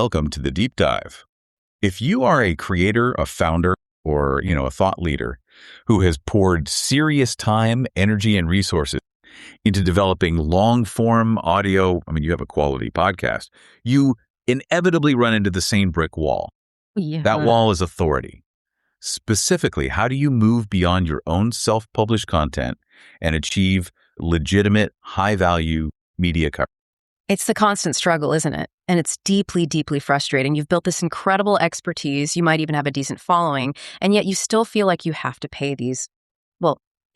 Welcome to the Deep Dive. If you are a creator, a founder, or, a thought leader who has poured serious time, energy, and resources into developing long-form audio, you have a quality podcast, you inevitably run into the same brick wall. Yeah. That wall is authority. Specifically, how do you move beyond your own self-published content and achieve legitimate, high-value media coverage? It's the constant struggle, isn't it? And it's deeply, deeply frustrating. You've built this incredible expertise. You might even have a decent following, and yet you still feel like you have to pay these,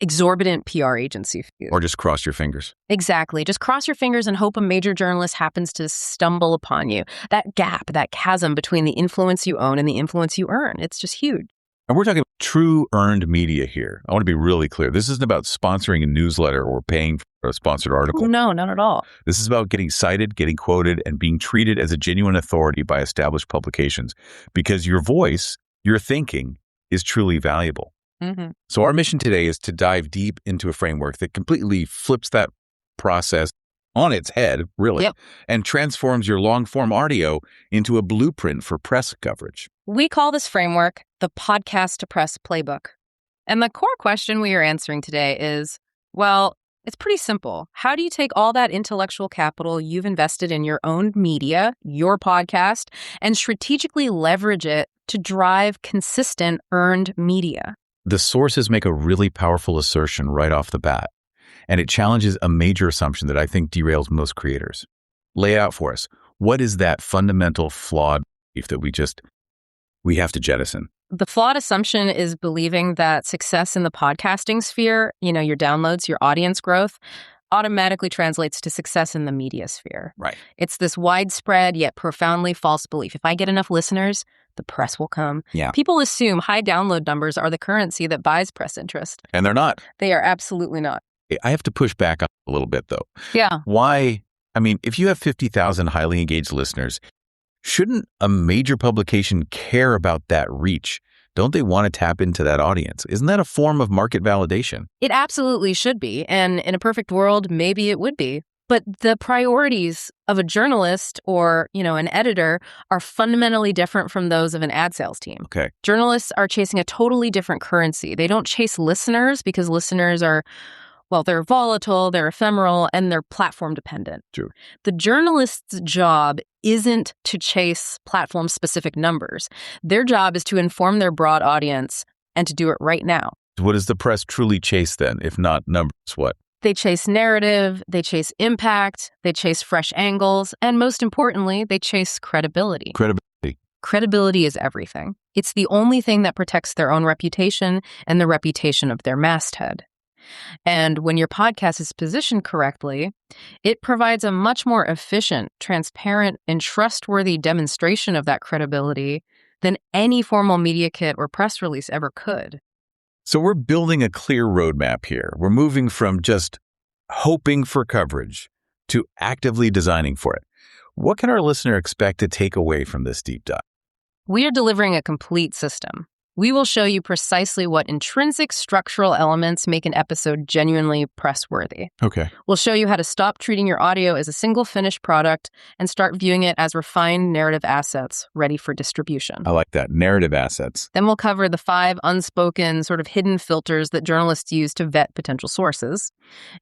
exorbitant PR agency fees. Or just cross your fingers. Exactly. Just cross your fingers and hope a major journalist happens to stumble upon you. That gap, that chasm between the influence you own and the influence you earn, it's just huge. And we're talking true earned media here. I want to be really clear. This isn't about sponsoring a newsletter or paying for a sponsored article. No, not at all. This is about getting cited, getting quoted, and being treated as a genuine authority by established publications because your voice, your thinking, is truly valuable. Mm-hmm. So our mission today is to dive deep into a framework that completely flips that process on its head, really, and transforms your long-form audio into a blueprint for press coverage. We call this framework the podcast to press playbook. And the core question we are answering today is, it's pretty simple. How do you take all that intellectual capital you've invested in your own media, your podcast, and strategically leverage it to drive consistent earned media? The sources make a really powerful assertion right off the bat, and it challenges a major assumption that I think derails most creators. Lay it out for us. What is that fundamental flawed belief that we have to jettison? The flawed assumption is believing that success in the podcasting sphere, your downloads, your audience growth, automatically translates to success in the media sphere. Right. It's this widespread yet profoundly false belief. If I get enough listeners, the press will come. Yeah. People assume high download numbers are the currency that buys press interest. And they're not. They are absolutely not. I have to push back a little bit, though. Yeah. Why? If you have 50,000 highly engaged listeners, shouldn't a major publication care about that reach? Don't they want to tap into that audience? Isn't that a form of market validation? It absolutely should be. And in a perfect world, maybe it would be. But the priorities of a journalist or, an editor are fundamentally different from those of an ad sales team. Okay. Journalists are chasing a totally different currency. They don't chase listeners because listeners are, they're volatile, they're ephemeral, and they're platform dependent. True. The journalist's job isn't to chase platform-specific numbers. Their job is to inform their broad audience and to do it right now. What does the press truly chase then, if not numbers? What? They chase narrative, they chase impact, they chase fresh angles, and most importantly, they chase credibility. Credibility is everything. It's the only thing that protects their own reputation and the reputation of their masthead. And when your podcast is positioned correctly, it provides a much more efficient, transparent, and trustworthy demonstration of that credibility than any formal media kit or press release ever could. So we're building a clear roadmap here. We're moving from just hoping for coverage to actively designing for it. What can our listener expect to take away from this deep dive? We are delivering a complete system. We will show you precisely what intrinsic structural elements make an episode genuinely press-worthy. Okay. We'll show you how to stop treating your audio as a single finished product and start viewing it as refined narrative assets ready for distribution. I like that. Narrative assets. Then we'll cover the 5 unspoken, sort of hidden filters that journalists use to vet potential sources.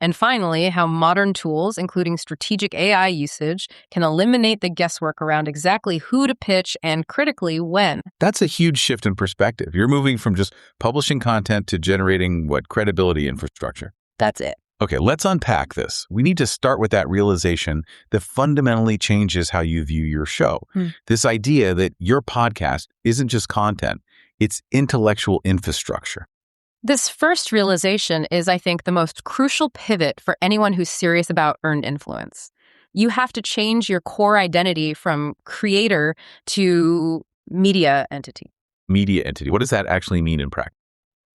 And finally, how modern tools, including strategic AI usage, can eliminate the guesswork around exactly who to pitch and critically when. That's a huge shift in perspective. You're moving from just publishing content to generating credibility infrastructure. That's it. Okay, let's unpack this. We need to start with that realization that fundamentally changes how you view your show. This idea that your podcast isn't just content, it's intellectual infrastructure. This first realization is, I think, the most crucial pivot for anyone who's serious about earned influence. You have to change your core identity from creator to media entity. Media entity. What does that actually mean in practice?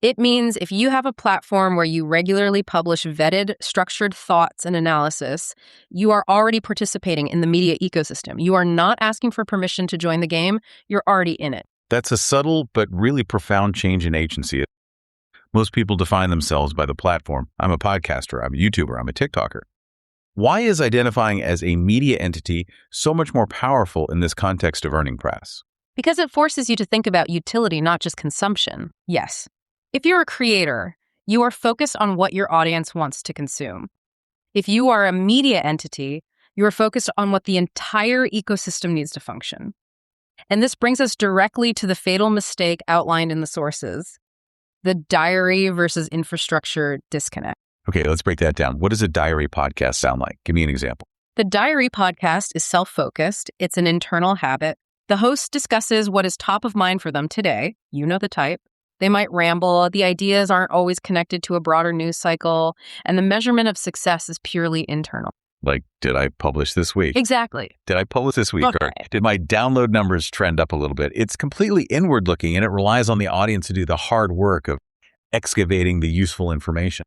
It means if you have a platform where you regularly publish vetted, structured thoughts and analysis, you are already participating in the media ecosystem. You are not asking for permission to join the game. You're already in it. That's a subtle but really profound change in agency. Most people define themselves by the platform. I'm a podcaster, I'm a YouTuber, I'm a TikToker. Why is identifying as a media entity so much more powerful in this context of earning press? Because it forces you to think about utility, not just consumption. Yes. If you're a creator, you are focused on what your audience wants to consume. If you are a media entity, you are focused on what the entire ecosystem needs to function. And this brings us directly to the fatal mistake outlined in the sources, the diary versus infrastructure disconnect. Okay, let's break that down. What does a diary podcast sound like? Give me an example. The diary podcast is self-focused. It's an internal habit. The host discusses what is top of mind for them today. You know the type. They might ramble. The ideas aren't always connected to a broader news cycle. And the measurement of success is purely internal. Like, did I publish this week? Exactly. Did I publish this week? Okay. Or did my download numbers trend up a little bit? It's completely inward looking, and it relies on the audience to do the hard work of excavating the useful information.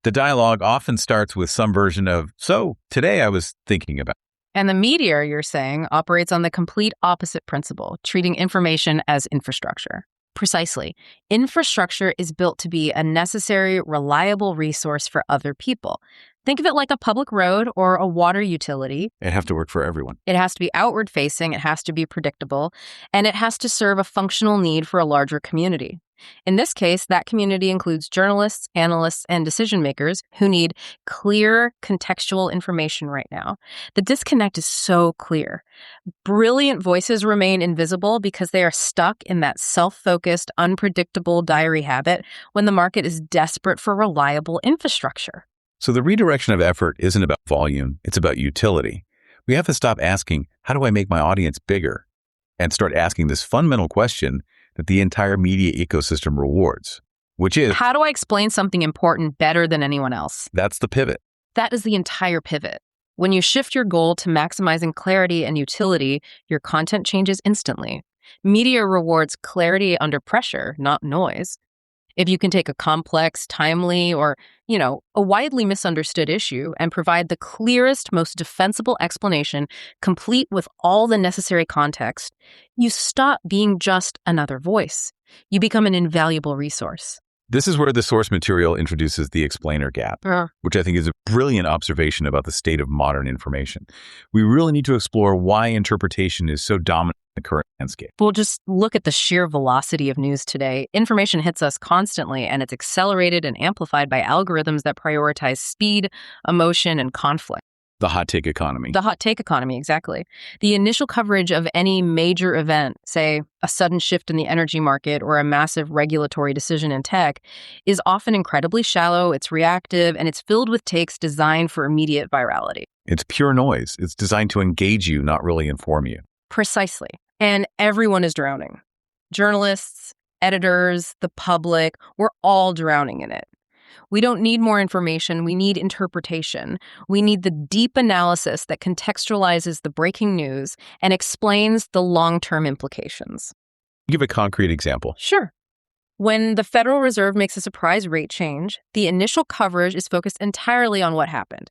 The dialogue often starts with some version of, so today I was thinking about. And the media, you're saying, operates on the complete opposite principle, treating information as infrastructure. Precisely. Infrastructure is built to be a necessary, reliable resource for other people. Think of it like a public road or a water utility. It have to work for everyone. It has to be outward facing, it has to be predictable, and it has to serve a functional need for a larger community. In this case, that community includes journalists, analysts, and decision makers who need clear, contextual information right now. The disconnect is so clear. Brilliant voices remain invisible because they are stuck in that self-focused, unpredictable diary habit when the market is desperate for reliable infrastructure. So the redirection of effort isn't about volume, it's about utility. We have to stop asking, how do I make my audience bigger? And start asking this fundamental question that the entire media ecosystem rewards, which is, how do I explain something important better than anyone else? That's the pivot. That is the entire pivot. When you shift your goal to maximizing clarity and utility, your content changes instantly. Media rewards clarity under pressure, not noise. If you can take a complex, timely, or, a widely misunderstood issue and provide the clearest, most defensible explanation, complete with all the necessary context, you stop being just another voice. You become an invaluable resource. This is where the source material introduces the explainer gap, which I think is a brilliant observation about the state of modern information. We really need to explore why interpretation is so dominant in the current landscape. Well, just look at the sheer velocity of news today. Information hits us constantly, and it's accelerated and amplified by algorithms that prioritize speed, emotion, and conflict. The hot take economy. The hot take economy, exactly. The initial coverage of any major event, say a sudden shift in the energy market or a massive regulatory decision in tech, is often incredibly shallow, it's reactive, and it's filled with takes designed for immediate virality. It's pure noise. It's designed to engage you, not really inform you. Precisely. And everyone is drowning. Journalists, editors, the public, we're all drowning in it. We don't need more information. We need interpretation. We need the deep analysis that contextualizes the breaking news and explains the long-term implications. Give a concrete example. Sure. When the Federal Reserve makes a surprise rate change, the initial coverage is focused entirely on what happened.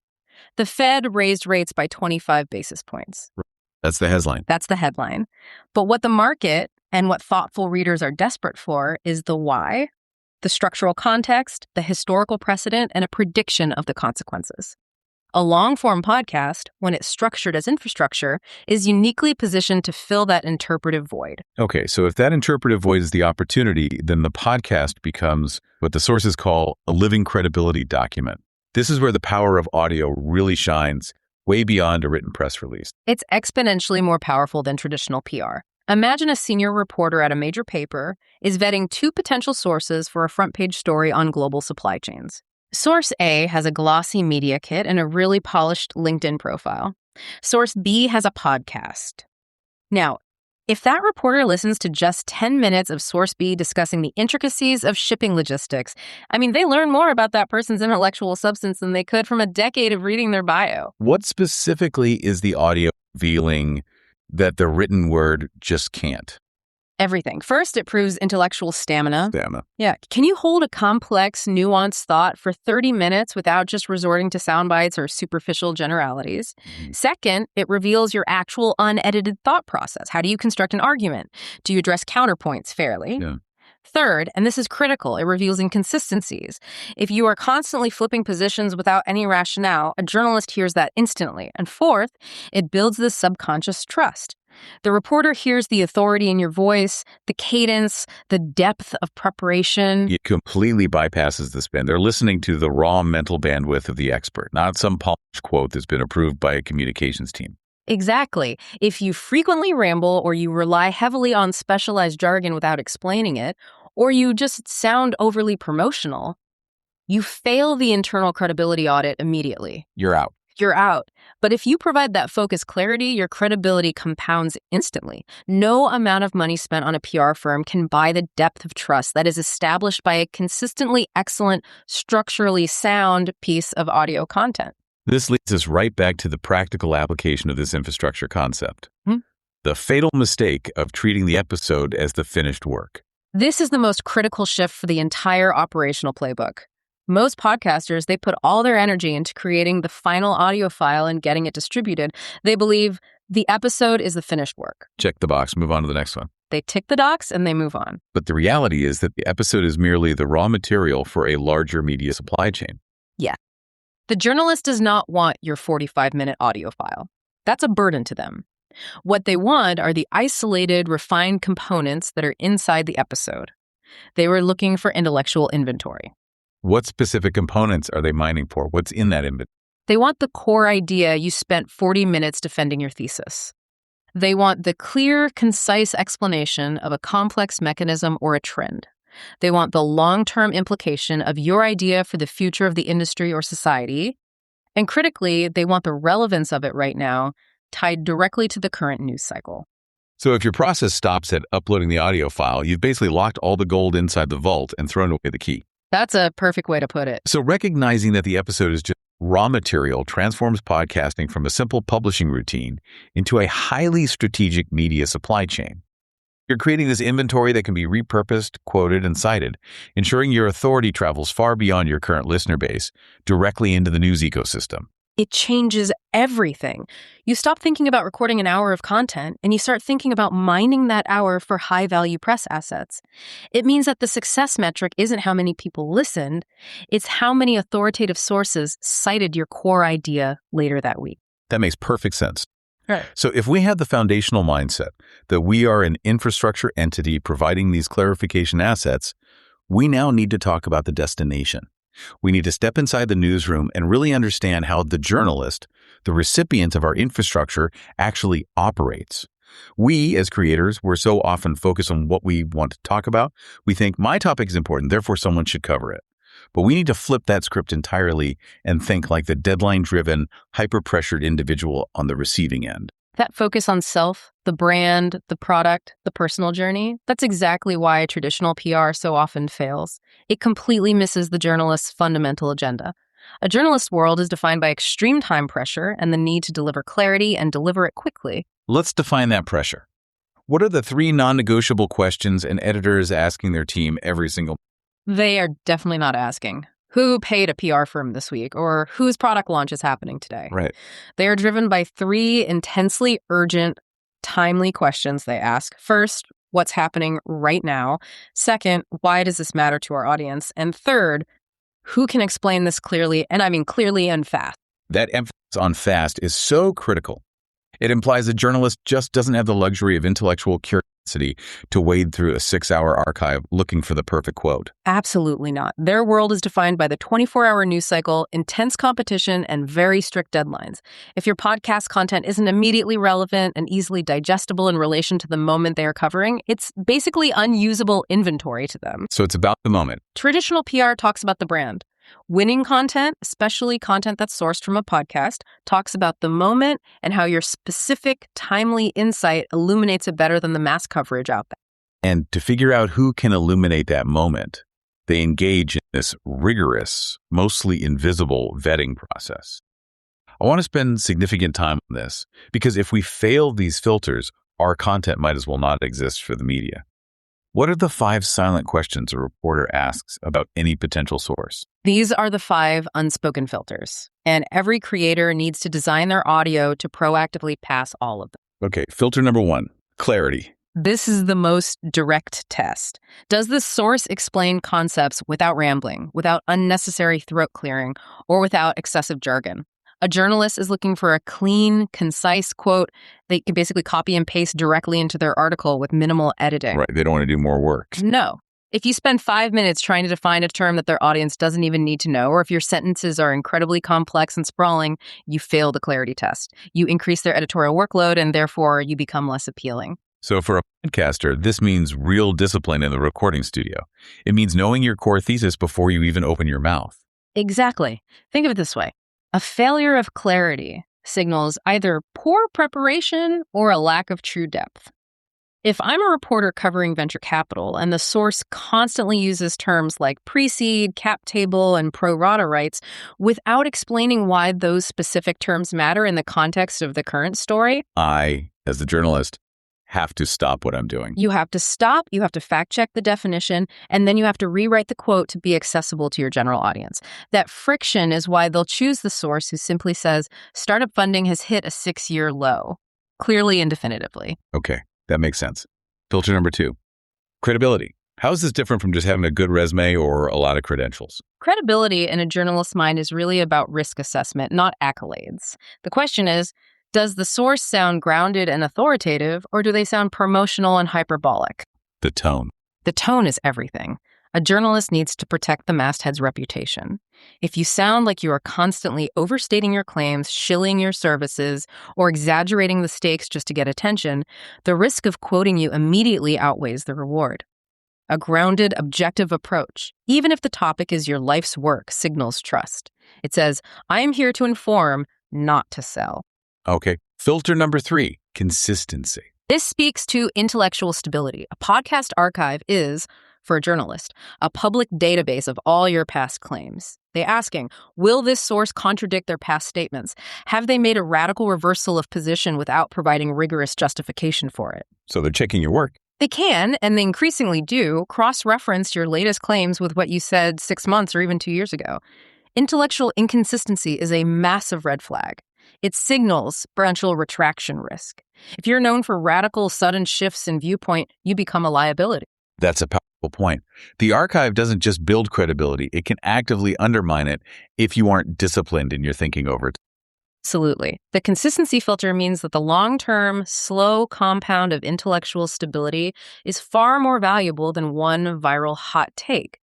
The Fed raised rates by 25 basis points. That's the headline. That's the headline. But what the market and what thoughtful readers are desperate for is the why, the structural context, the historical precedent, and a prediction of the consequences. A long-form podcast, when it's structured as infrastructure, is uniquely positioned to fill that interpretive void. Okay, so if that interpretive void is the opportunity, then the podcast becomes what the sources call a living credibility document. This is where the power of audio really shines, way beyond a written press release. It's exponentially more powerful than traditional PR. Imagine a senior reporter at a major paper is vetting two potential sources for a front-page story on global supply chains. Source A has a glossy media kit and a really polished LinkedIn profile. Source B has a podcast. Now, if that reporter listens to just 10 minutes of Source B discussing the intricacies of shipping logistics, they learn more about that person's intellectual substance than they could from a decade of reading their bio. What specifically is the audio revealing that the written word just can't? Everything. First, it proves intellectual stamina. Yeah. Can you hold a complex, nuanced thought for 30 minutes without just resorting to sound bites or superficial generalities? Mm-hmm. Second, it reveals your actual unedited thought process. How do you construct an argument? Do you address counterpoints fairly? Yeah. Third, and this is critical, it reveals inconsistencies. If you are constantly flipping positions without any rationale, a journalist hears that instantly. And fourth, it builds this subconscious trust. The reporter hears the authority in your voice, the cadence, the depth of preparation. It completely bypasses the spin. They're listening to the raw mental bandwidth of the expert, not some polished quote that's been approved by a communications team. Exactly. If you frequently ramble or you rely heavily on specialized jargon without explaining it, or you just sound overly promotional, you fail the internal credibility audit immediately. You're out. You're out. But if you provide that focused clarity, your credibility compounds instantly. No amount of money spent on a PR firm can buy the depth of trust that is established by a consistently excellent, structurally sound piece of audio content. This leads us right back to the practical application of this infrastructure concept. The fatal mistake of treating the episode as the finished work. This is the most critical shift for the entire operational playbook. Most podcasters, they put all their energy into creating the final audio file and getting it distributed. They believe the episode is the finished work. Check the box, move on to the next one. They tick the docs and they move on. But the reality is that the episode is merely the raw material for a larger media supply chain. Yeah. The journalist does not want your 45-minute audio file. That's a burden to them. What they want are the isolated, refined components that are inside the episode. They were looking for intellectual inventory. What specific components are they mining for? What's in that inventory? They want the core idea you spent 40 minutes defending your thesis. They want the clear, concise explanation of a complex mechanism or a trend. They want the long-term implication of your idea for the future of the industry or society. And critically, they want the relevance of it right now tied directly to the current news cycle. So if your process stops at uploading the audio file, you've basically locked all the gold inside the vault and thrown away the key. That's a perfect way to put it. So recognizing that the episode is just raw material transforms podcasting from a simple publishing routine into a highly strategic media supply chain. You're creating this inventory that can be repurposed, quoted, and cited, ensuring your authority travels far beyond your current listener base, directly into the news ecosystem. It changes everything. You stop thinking about recording an hour of content and you start thinking about mining that hour for high-value press assets. It means that the success metric isn't how many people listened, it's how many authoritative sources cited your core idea later that week. That makes perfect sense. Right. So if we have the foundational mindset that we are an infrastructure entity providing these clarification assets, we now need to talk about the destination. We need to step inside the newsroom and really understand how the journalist, the recipient of our infrastructure, actually operates. We, as creators, we're so often focused on what we want to talk about. We think my topic is important, therefore someone should cover it. But we need to flip that script entirely and think like the deadline-driven, hyper-pressured individual on the receiving end. That focus on self, the brand, the product, the personal journey, that's exactly why traditional PR so often fails. It completely misses the journalist's fundamental agenda. A journalist's world is defined by extreme time pressure and the need to deliver clarity and deliver it quickly. Let's define that pressure. What are the 3 non-negotiable questions an editor is asking their team every single month? They are definitely not asking, who paid a PR firm this week, or whose product launch is happening today? Right. They are driven by 3 intensely urgent, timely questions they ask. First, what's happening right now? Second, why does this matter to our audience? And third, who can explain this clearly, and I mean clearly and fast? That emphasis on fast is so critical. It implies a journalist just doesn't have the luxury of intellectual curiosity to wade through a 6-hour archive looking for the perfect quote. Absolutely not. Their world is defined by the 24-hour news cycle, intense competition, and very strict deadlines. If your podcast content isn't immediately relevant and easily digestible in relation to the moment they are covering, it's basically unusable inventory to them. So it's about the moment. Traditional PR talks about the brand. Winning content, especially content that's sourced from a podcast, talks about the moment and how your specific, timely insight illuminates it better than the mass coverage out there. And to figure out who can illuminate that moment, they engage in this rigorous, mostly invisible vetting process. I want to spend significant time on this because if we fail these filters, our content might as well not exist for the media. What are the 5 silent questions a reporter asks about any potential source? These are the 5 unspoken filters, and every creator needs to design their audio to proactively pass all of them. Okay, filter number 1, clarity. This is the most direct test. Does the source explain concepts without rambling, without unnecessary throat clearing, or without excessive jargon? A journalist is looking for a clean, concise quote they can basically copy and paste directly into their article with minimal editing. Right. They don't want to do more work. No. If you spend 5 minutes trying to define a term that their audience doesn't even need to know, or if your sentences are incredibly complex and sprawling, you fail the clarity test. You increase their editorial workload, and therefore you become less appealing. So for a podcaster, this means real discipline in the recording studio. It means knowing your core thesis before you even open your mouth. Exactly. Think of it this way. A failure of clarity signals either poor preparation or a lack of true depth. If I'm a reporter covering venture capital and the source constantly uses terms like pre-seed, cap table, and pro rata rights without explaining why those specific terms matter in the context of the current story, I, as the journalist, have to stop what I'm doing. You have to stop, you have to fact check the definition, and then you have to rewrite the quote to be accessible to your general audience. That friction is why they'll choose the source who simply says, startup funding has hit a 6-year low, clearly and definitively. Okay, that makes sense. Filter number 2, credibility. How is this different from just having a good resume or a lot of credentials? Credibility in a journalist's mind is really about risk assessment, not accolades. The question is, does the source sound grounded and authoritative, or do they sound promotional and hyperbolic? The tone. The tone is everything. A journalist needs to protect the masthead's reputation. If you sound like you are constantly overstating your claims, shilling your services, or exaggerating the stakes just to get attention, the risk of quoting you immediately outweighs the reward. A grounded, objective approach, even if the topic is your life's work, signals trust. It says, I am here to inform, not to sell. Okay. Filter number 3, consistency. This speaks to intellectual stability. A podcast archive is, for a journalist, a public database of all your past claims. They're asking, will this source contradict their past statements? Have they made a radical reversal of position without providing rigorous justification for it? So they're checking your work. They can, and they increasingly do, cross-reference your latest claims with what you said 6 months or even 2 years ago. Intellectual inconsistency is a massive red flag. It signals potential retraction risk. If you're known for radical, sudden shifts in viewpoint, you become a liability. That's a powerful point. The archive doesn't just build credibility, it can actively undermine it if you aren't disciplined in your thinking over it. Absolutely. The consistency filter means that the long-term, slow compound of intellectual stability is far more valuable than one viral hot take.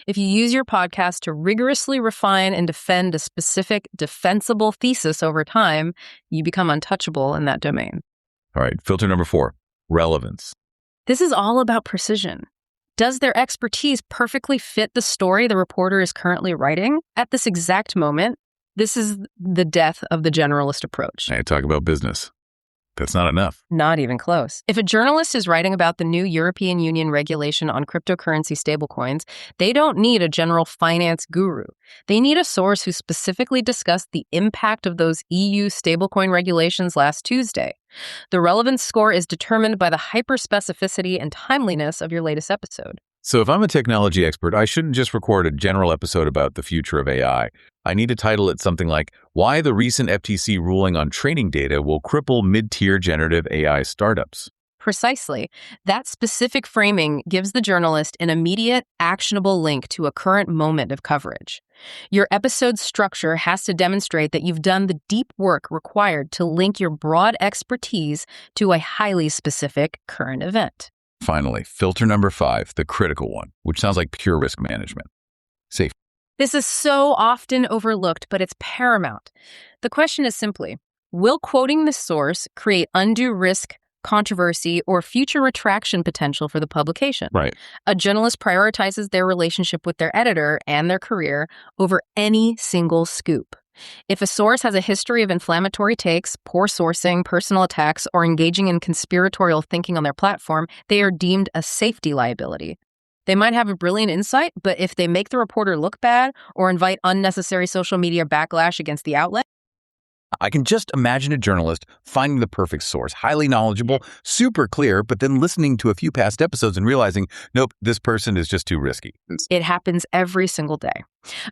If you use your podcast to rigorously refine and defend a specific defensible thesis over time, you become untouchable in that domain. All right, filter number 4, relevance. This is all about precision. Does their expertise perfectly fit the story the reporter is currently writing at this exact moment? This is the death of the generalist approach. I talk about business. That's not enough. Not even close. If a journalist is writing about the new European Union regulation on cryptocurrency stablecoins, they don't need a general finance guru. They need a source who specifically discussed the impact of those EU stablecoin regulations last Tuesday. The relevance score is determined by the hyperspecificity and timeliness of your latest episode. So if I'm a technology expert, I shouldn't just record a general episode about the future of AI. I need to title it something like, Why the Recent FTC Ruling on Training Data Will Cripple Mid-Tier Generative AI Startups. Precisely. That specific framing gives the journalist an immediate, actionable link to a current moment of coverage. Your episode's structure has to demonstrate that you've done the deep work required to link your broad expertise to a highly specific current event. Finally, filter number 5, the critical one, which sounds like pure risk management. Safety. This is so often overlooked, but it's paramount. The question is simply, will quoting the source create undue risk, controversy, or future retraction potential for the publication? Right. A journalist prioritizes their relationship with their editor and their career over any single scoop. If a source has a history of inflammatory takes, poor sourcing, personal attacks, or engaging in conspiratorial thinking on their platform, they are deemed a safety liability. They might have a brilliant insight, but if they make the reporter look bad or invite unnecessary social media backlash against the outlet, I can just imagine a journalist finding the perfect source, highly knowledgeable, super clear, but then listening to a few past episodes and realizing, nope, this person is just too risky. It happens every single day.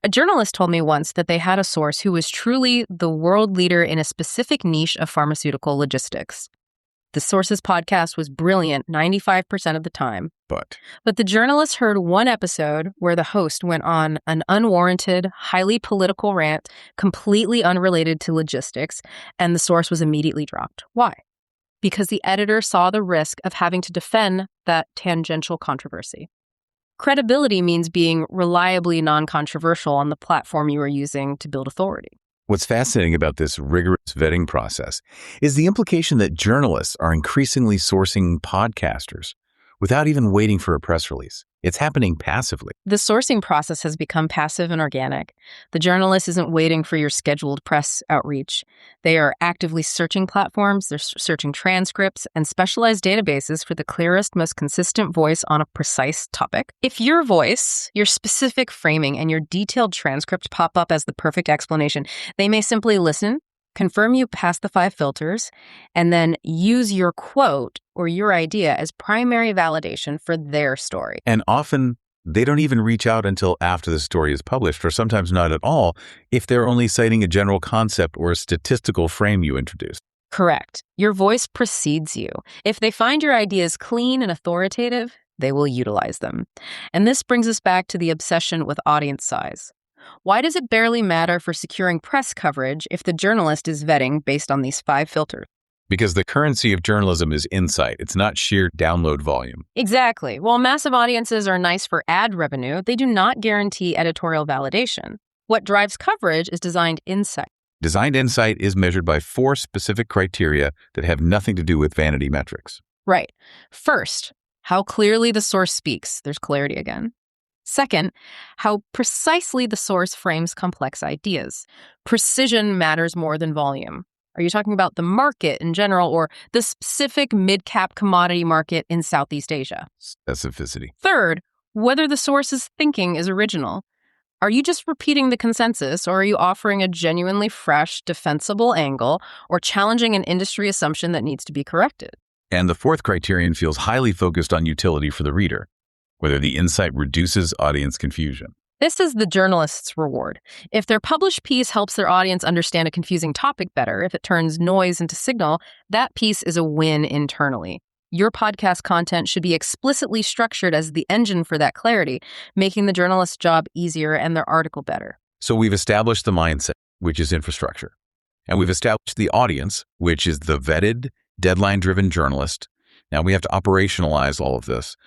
A journalist told me once that they had a source who was truly the world leader in a specific niche of pharmaceutical logistics. The source's podcast was brilliant 95% of the time. But the journalist heard one episode where the host went on an unwarranted, highly political rant, completely unrelated to logistics, and the source was immediately dropped. Why? Because the editor saw the risk of having to defend that tangential controversy. Credibility means being reliably non-controversial on the platform you are using to build authority. what's fascinating about this rigorous vetting process is the implication that journalists are increasingly sourcing podcasters without even waiting for a press release. It's happening passively. The sourcing process has become passive and organic. The journalist isn't waiting for your scheduled press outreach. They are actively searching platforms, they're searching transcripts and specialized databases for the clearest, most consistent voice on a precise topic. If your voice, your specific framing, and your detailed transcript pop up as the perfect explanation, they may simply listen, confirm you pass the 5 filters, and then use your quote or your idea as primary validation for their story. And often, they don't even reach out until after the story is published, or sometimes not at all, if they're only citing a general concept or a statistical frame you introduced. Correct. Your voice precedes you. If they find your ideas clean and authoritative, they will utilize them. And this brings us back to the obsession with audience size. Why does it barely matter for securing press coverage if the journalist is vetting based on these 5 filters? Because the currency of journalism is insight. It's not sheer download volume. Exactly. While massive audiences are nice for ad revenue, they do not guarantee editorial validation. What drives coverage is designed insight. Designed insight is measured by 4 specific criteria that have nothing to do with vanity metrics. Right. First, how clearly the source speaks. There's clarity again. Second, how precisely the source frames complex ideas. Precision matters more than volume. Are you talking about the market in general or the specific mid-cap commodity market in Southeast Asia? Specificity. Third, whether the source's thinking is original. Are you just repeating the consensus, or are you offering a genuinely fresh, defensible angle or challenging an industry assumption that needs to be corrected? And the 4th criterion feels highly focused on utility for the reader, whether the insight reduces audience confusion. This is the journalist's reward. If their published piece helps their audience understand a confusing topic better, if it turns noise into signal, that piece is a win internally. Your podcast content should be explicitly structured as the engine for that clarity, making the journalist's job easier and their article better. So we've established the mindset, which is infrastructure. And we've established the audience, which is the vetted, deadline-driven journalist. Now we have to operationalize all of this.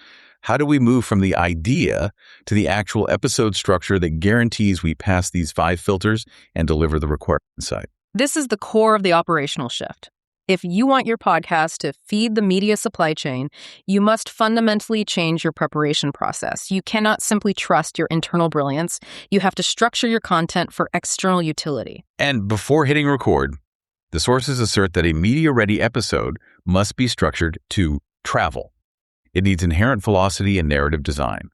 How do we move from the idea to the actual episode structure that guarantees we pass these 5 filters and deliver the required insight? This is the core of the operational shift. If you want your podcast to feed the media supply chain, you must fundamentally change your preparation process. You cannot simply trust your internal brilliance. You have to structure your content for external utility. And before hitting record, the sources assert that a media-ready episode must be structured to travel. It needs inherent velocity and narrative design,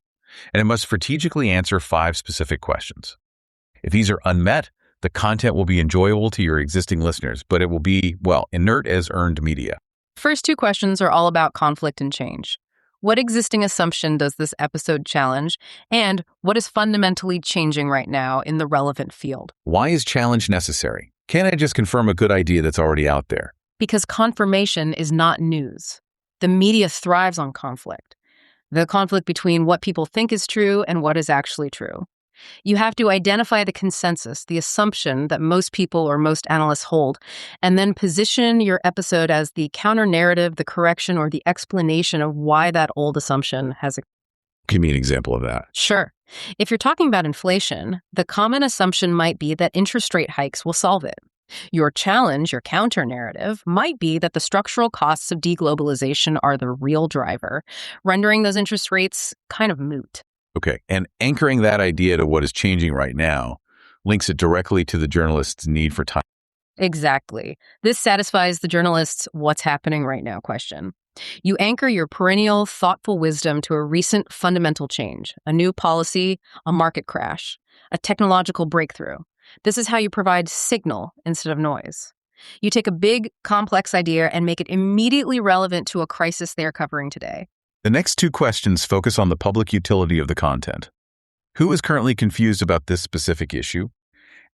and it must strategically answer 5 specific questions. If these are unmet, the content will be enjoyable to your existing listeners, but it will be, inert as earned media. First 2 questions are all about conflict and change. What existing assumption does this episode challenge? And what is fundamentally changing right now in the relevant field? Why is challenge necessary? Can't I just confirm a good idea that's already out there? Because confirmation is not news. The media thrives on conflict. The conflict between what people think is true and what is actually true. You have to identify the consensus, the assumption that most people or most analysts hold, and then position your episode as the counter-narrative, the correction, or the explanation of why that old assumption has. Give me an example of that. Sure. If you're talking about inflation, the common assumption might be that interest rate hikes will solve it. Your challenge, your counter-narrative, might be that the structural costs of deglobalization are the real driver, rendering those interest rates kind of moot. Okay, and anchoring that idea to what is changing right now links it directly to the journalist's need for time. Exactly. This satisfies the journalist's what's happening right now question. You anchor your perennial, thoughtful wisdom to a recent fundamental change, a new policy, a market crash, a technological breakthrough. This is how you provide signal instead of noise. You take a big, complex idea and make it immediately relevant to a crisis they are covering today. The next 2 questions focus on the public utility of the content. Who is currently confused about this specific issue?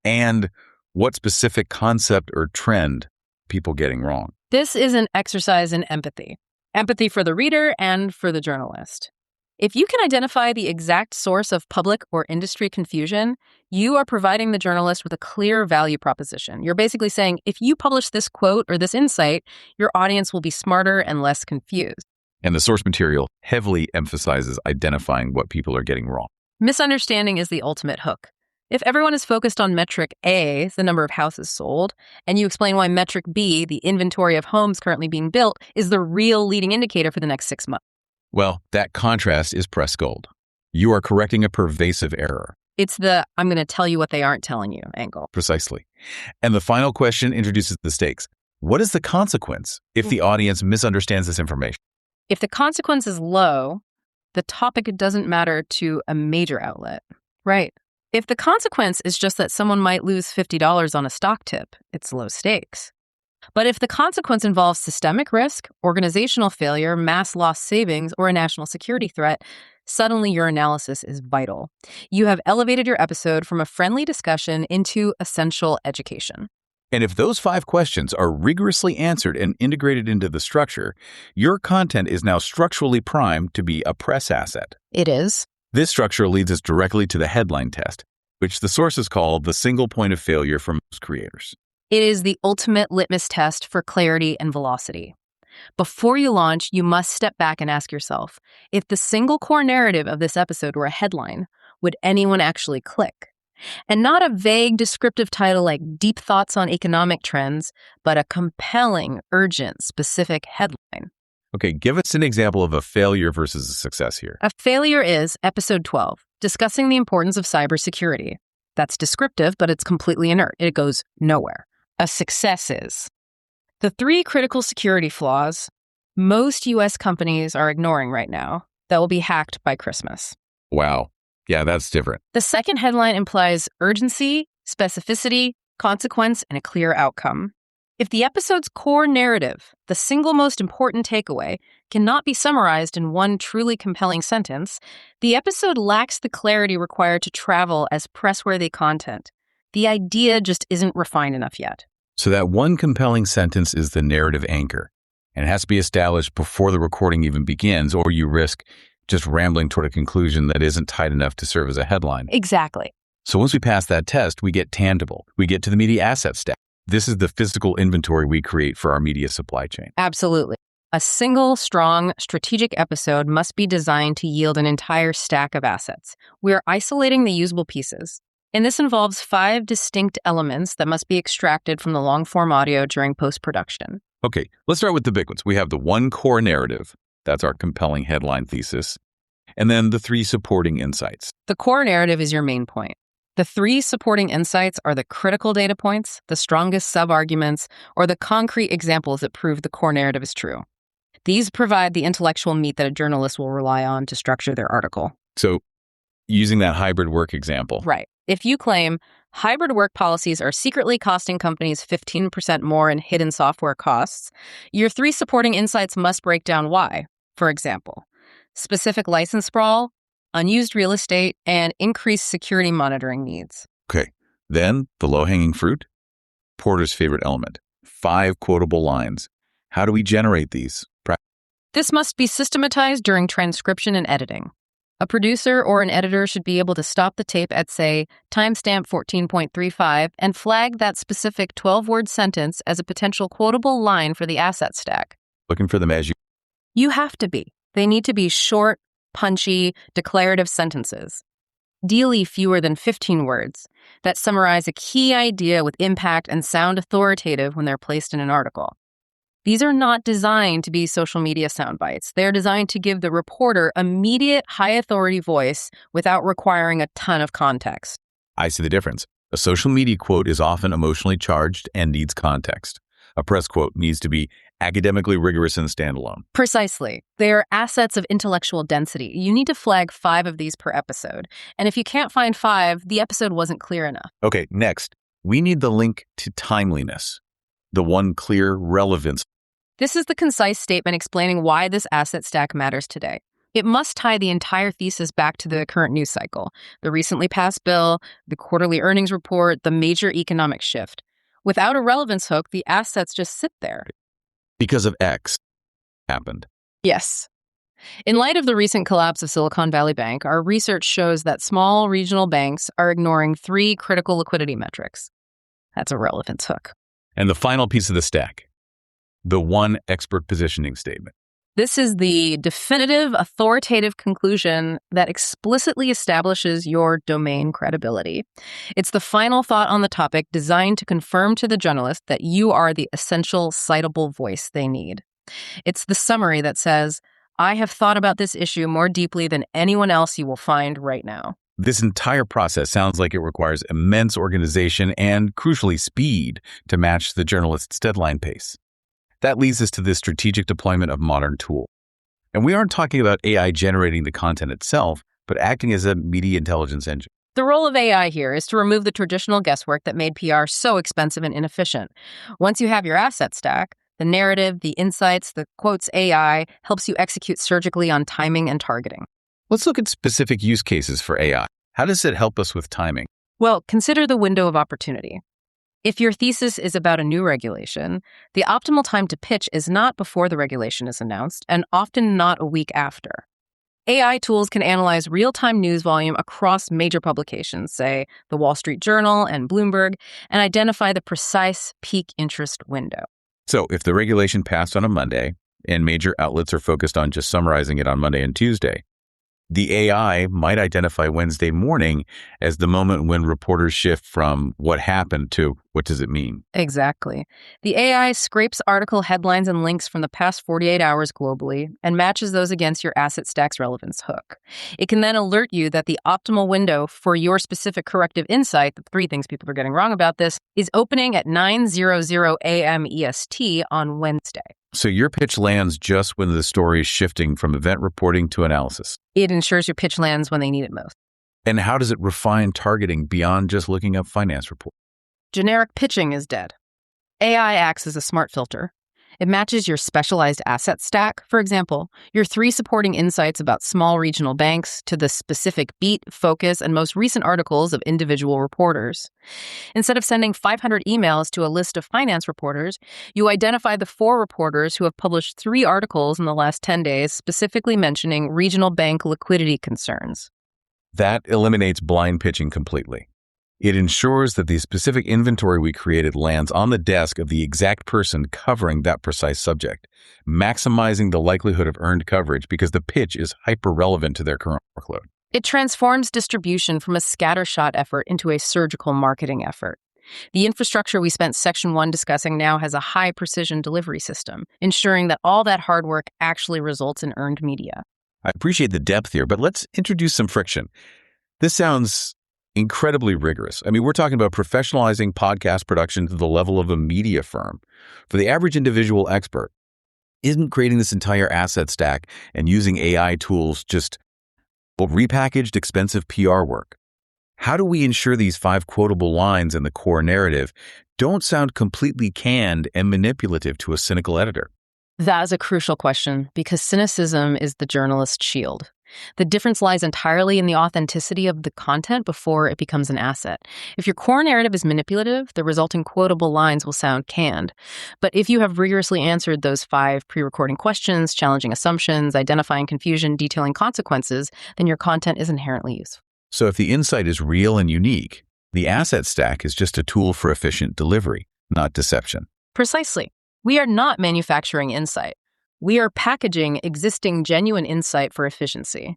And what specific concept or trend people getting wrong? This is an exercise in empathy. Empathy for the reader and for the journalist. If you can identify the exact source of public or industry confusion, you are providing the journalist with a clear value proposition. You're basically saying, if you publish this quote or this insight, your audience will be smarter and less confused. And the source material heavily emphasizes identifying what people are getting wrong. Misunderstanding is the ultimate hook. If everyone is focused on metric A, the number of houses sold, and you explain why metric B, the inventory of homes currently being built, is the real leading indicator for the next 6 months. Well, that contrast is press gold. You are correcting a pervasive error. It's the I'm going to tell you what they aren't telling you angle. Precisely. And the final question introduces the stakes. What is the consequence if the audience misunderstands this information? If the consequence is low, the topic doesn't matter to a major outlet. Right. If the consequence is just that someone might lose $50 on a stock tip, it's low stakes. But if the consequence involves systemic risk, organizational failure, mass loss savings, or a national security threat, suddenly your analysis is vital. You have elevated your episode from a friendly discussion into essential education. And if those 5 questions are rigorously answered and integrated into the structure, your content is now structurally primed to be a press asset. It is. This structure leads us directly to the headline test, which the sources call the single point of failure for most creators. It is the ultimate litmus test for clarity and velocity. Before you launch, you must step back and ask yourself, if the single core narrative of this episode were a headline, would anyone actually click? And not a vague descriptive title like Deep Thoughts on Economic Trends, but a compelling, urgent, specific headline. Okay, give us an example of a failure versus a success here. A failure is episode 12, discussing the importance of cybersecurity. That's descriptive, but it's completely inert. It goes nowhere. A success is the 3 critical security flaws most U.S. companies are ignoring right now that will be hacked by Christmas. Wow. Yeah, that's different. The second headline implies urgency, specificity, consequence, and a clear outcome. If the episode's core narrative, the single most important takeaway, cannot be summarized in one truly compelling sentence, the episode lacks the clarity required to travel as press-worthy content. The idea just isn't refined enough yet. So that one compelling sentence is the narrative anchor, and it has to be established before the recording even begins, or you risk just rambling toward a conclusion that isn't tight enough to serve as a headline. Exactly. So once we pass that test, we get tangible. We get to the media asset stack. This is the physical inventory we create for our media supply chain. Absolutely. A single, strong, strategic episode must be designed to yield an entire stack of assets. We are isolating the usable pieces. And this involves 5 distinct elements that must be extracted from the long-form audio during post-production. Okay, let's start with the big ones. We have the one core narrative. That's our compelling headline thesis. And then the 3 supporting insights. The core narrative is your main point. The 3 supporting insights are the critical data points, the strongest sub-arguments, or the concrete examples that prove the core narrative is true. These provide the intellectual meat that a journalist will rely on to structure their article. So, using that hybrid work example. Right. If you claim hybrid work policies are secretly costing companies 15% more in hidden software costs, your 3 supporting insights must break down why. For example, specific license sprawl, unused real estate, and increased security monitoring needs. Okay. Then the low-hanging fruit, Porter's favorite element, 5 quotable lines. How do we generate these? This must be systematized during transcription and editing. A producer or an editor should be able to stop the tape at, say, timestamp 14.35 and flag that specific 12-word sentence as a potential quotable line for the asset stack. Looking for them as you... You have to be. They need to be short, punchy, declarative sentences. Ideally fewer than 15 words that summarize a key idea with impact and sound authoritative when they're placed in an article. These are not designed to be social media sound bites. They're designed to give the reporter immediate high-authority voice without requiring a ton of context. I see the difference. A social media quote is often emotionally charged and needs context. A press quote needs to be academically rigorous and standalone. Precisely. They are assets of intellectual density. You need to flag 5 of these per episode. And if you can't find 5, the episode wasn't clear enough. Okay, next, we need the link to timeliness, the one clear relevance. This is the concise statement explaining why this asset stack matters today. It must tie the entire thesis back to the current news cycle, the recently passed bill, the quarterly earnings report, the major economic shift. Without a relevance hook, the assets just sit there. Because of X happened. Yes. In light of the recent collapse of Silicon Valley Bank, our research shows that small regional banks are ignoring 3 critical liquidity metrics. That's a relevance hook. And the final piece of the stack, the one expert positioning statement. This is the definitive, authoritative conclusion that explicitly establishes your domain credibility. It's the final thought on the topic designed to confirm to the journalist that you are the essential, citable voice they need. It's the summary that says, I have thought about this issue more deeply than anyone else you will find right now. This entire process sounds like it requires immense organization and, crucially, speed to match the journalist's deadline pace. That leads us to the strategic deployment of modern tools. And we aren't talking about AI generating the content itself, but acting as a media intelligence engine. The role of AI here is to remove the traditional guesswork that made PR so expensive and inefficient. Once you have your asset stack, the narrative, the insights, the quotes AI helps you execute surgically on timing and targeting. Let's look at specific use cases for AI. How does it help us with timing? Well, consider the window of opportunity. If your thesis is about a new regulation, the optimal time to pitch is not before the regulation is announced, and often not a week after. AI tools can analyze real-time news volume across major publications, say the Wall Street Journal and Bloomberg, and identify the precise peak interest window. So if the regulation passed on a Monday and major outlets are focused on just summarizing it on Monday and Tuesday, the AI might identify Wednesday morning as the moment when reporters shift from what happened to what does it mean? Exactly. The AI scrapes article headlines and links from the past 48 hours globally and matches those against your asset stack's relevance hook. It can then alert you that the optimal window for your specific corrective insight, the 3 things people are getting wrong about this, is opening at 9:00 a.m. EST on Wednesday. So your pitch lands just when the story is shifting from event reporting to analysis. It ensures your pitch lands when they need it most. And how does it refine targeting beyond just looking up finance reports? Generic pitching is dead. AI acts as a smart filter. It matches your specialized asset stack, for example, your 3 supporting insights about small regional banks, to the specific beat, focus, and most recent articles of individual reporters. Instead of sending 500 emails to a list of finance reporters, you identify the 4 reporters who have published 3 articles in the last 10 days specifically mentioning regional bank liquidity concerns. That eliminates blind pitching completely. It ensures that the specific inventory we created lands on the desk of the exact person covering that precise subject, maximizing the likelihood of earned coverage because the pitch is hyper-relevant to their current workload. It transforms distribution from a scattershot effort into a surgical marketing effort. The infrastructure we spent Section 1 discussing now has a high-precision delivery system, ensuring that all that hard work actually results in earned media. I appreciate the depth here, but let's introduce some friction. This sounds incredibly rigorous. I mean, we're talking about professionalizing podcast production to the level of a media firm. For the average individual expert, isn't creating this entire asset stack and using AI tools just repackaged expensive PR work? How do we ensure these 5 quotable lines in the core narrative don't sound completely canned and manipulative to a cynical editor? That is a crucial question because cynicism is the journalist's shield. The difference lies entirely in the authenticity of the content before it becomes an asset. If your core narrative is manipulative, the resulting quotable lines will sound canned. But if you have rigorously answered those 5 pre-recording questions, challenging assumptions, identifying confusion, detailing consequences, then your content is inherently useful. So if the insight is real and unique, the asset stack is just a tool for efficient delivery, not deception. Precisely. We are not manufacturing insight. We are packaging existing genuine insight for efficiency.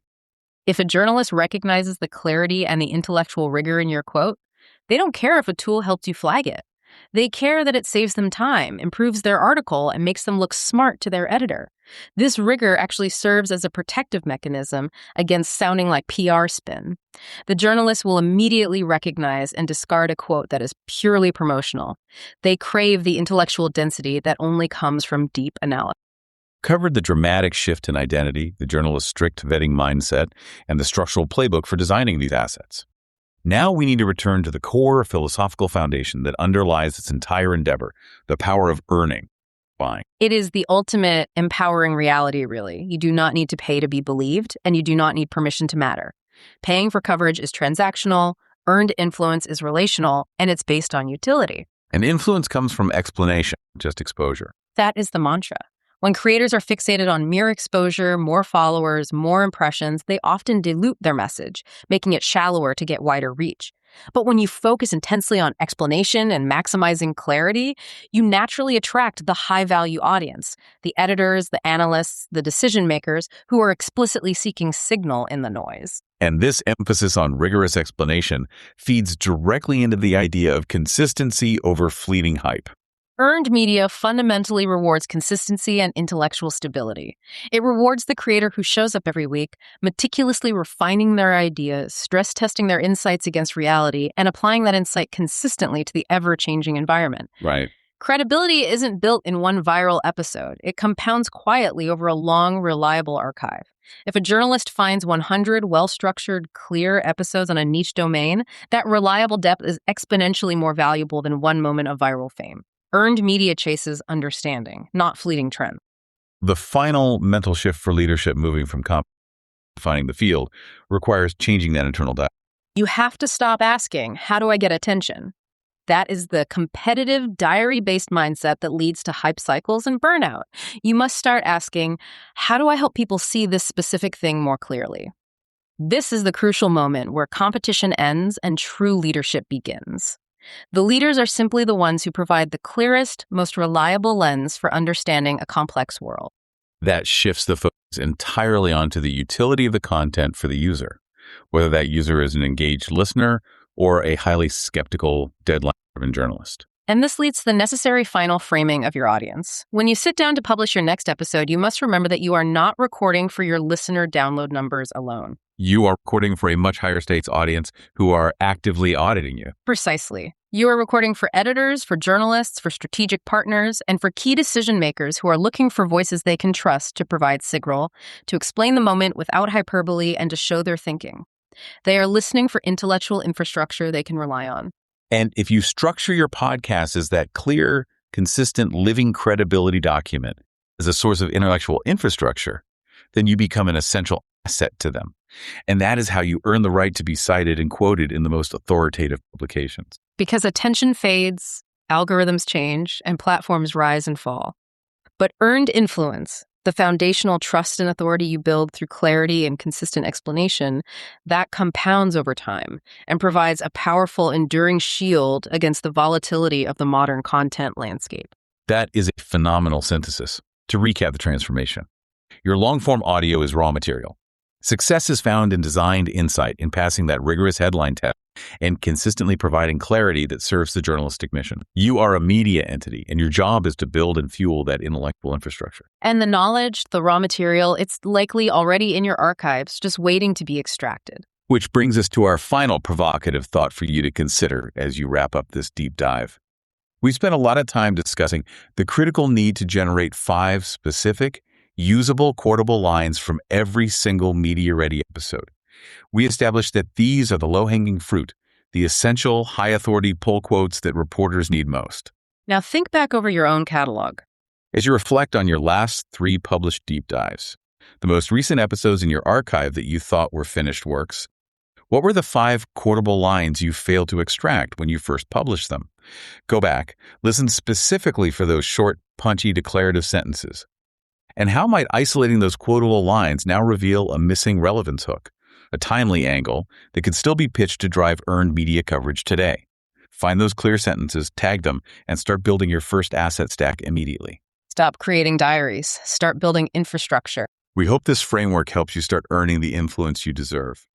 If a journalist recognizes the clarity and the intellectual rigor in your quote, they don't care if a tool helps you flag it. They care that it saves them time, improves their article, and makes them look smart to their editor. This rigor actually serves as a protective mechanism against sounding like PR spin. The journalist will immediately recognize and discard a quote that is purely promotional. They crave the intellectual density that only comes from deep analysis. Covered the dramatic shift in identity, the journalist's strict vetting mindset, and the structural playbook for designing these assets. Now we need to return to the core philosophical foundation that underlies its entire endeavor, the power of earning, buying. It is the ultimate empowering reality, really. You do not need to pay to be believed, and you do not need permission to matter. Paying for coverage is transactional, earned influence is relational, and it's based on utility. And influence comes from explanation, just exposure. That is the mantra. When creators are fixated on mere exposure, more followers, more impressions, they often dilute their message, making it shallower to get wider reach. But when you focus intensely on explanation and maximizing clarity, you naturally attract the high-value audience, the editors, the analysts, the decision makers who are explicitly seeking signal in the noise. And this emphasis on rigorous explanation feeds directly into the idea of consistency over fleeting hype. Earned media fundamentally rewards consistency and intellectual stability. It rewards the creator who shows up every week, meticulously refining their ideas, stress testing their insights against reality, and applying that insight consistently to the ever-changing environment. Right. Credibility isn't built in one viral episode. It compounds quietly over a long, reliable archive. If a journalist finds 100 well-structured, clear episodes on a niche domain, that reliable depth is exponentially more valuable than one moment of viral fame. Earned media chases understanding, not fleeting trends. The final mental shift for leadership moving from defining the field requires changing that internal dialogue. You have to stop asking, how do I get attention? That is the competitive, diary-based mindset that leads to hype cycles and burnout. You must start asking, how do I help people see this specific thing more clearly? This is the crucial moment where competition ends and true leadership begins. The leaders are simply the ones who provide the clearest, most reliable lens for understanding a complex world. That shifts the focus entirely onto the utility of the content for the user, whether that user is an engaged listener or a highly skeptical, deadline-driven journalist. And this leads to the necessary final framing of your audience. When you sit down to publish your next episode, you must remember that you are not recording for your listener download numbers alone. You are recording for a much higher stakes audience who are actively auditing you. Precisely. You are recording for editors, for journalists, for strategic partners, and for key decision makers who are looking for voices they can trust to provide signal, to explain the moment without hyperbole, and to show their thinking. They are listening for intellectual infrastructure they can rely on. And if you structure your podcast as that clear, consistent, living credibility document as a source of intellectual infrastructure, then you become an essential asset to them. And that is how you earn the right to be cited and quoted in the most authoritative publications. Because attention fades, algorithms change, and platforms rise and fall. But earned influence, the foundational trust and authority you build through clarity and consistent explanation, that compounds over time and provides a powerful, enduring shield against the volatility of the modern content landscape. That is a phenomenal synthesis. To recap the transformation, your long-form audio is raw material. Success is found in designed insight, in passing that rigorous headline test, and consistently providing clarity that serves the journalistic mission. You are a media entity, and your job is to build and fuel that intellectual infrastructure. And the knowledge, the raw material, it's likely already in your archives, just waiting to be extracted. Which brings us to our final provocative thought for you to consider as you wrap up this deep dive. We spent a lot of time discussing the critical need to generate 5 specific, usable, quotable lines from every single media-ready episode. We established that these are the low-hanging fruit, the essential, high-authority pull quotes that reporters need most. Now think back over your own catalog. As you reflect on your last 3 published deep dives, the most recent episodes in your archive that you thought were finished works, what were the 5 quotable lines you failed to extract when you first published them? Go back, listen specifically for those short, punchy, declarative sentences. And how might isolating those quotable lines now reveal a missing relevance hook, a timely angle that could still be pitched to drive earned media coverage today? Find those clear sentences, tag them, and start building your first asset stack immediately. Stop creating diaries. Start building infrastructure. We hope this framework helps you start earning the influence you deserve.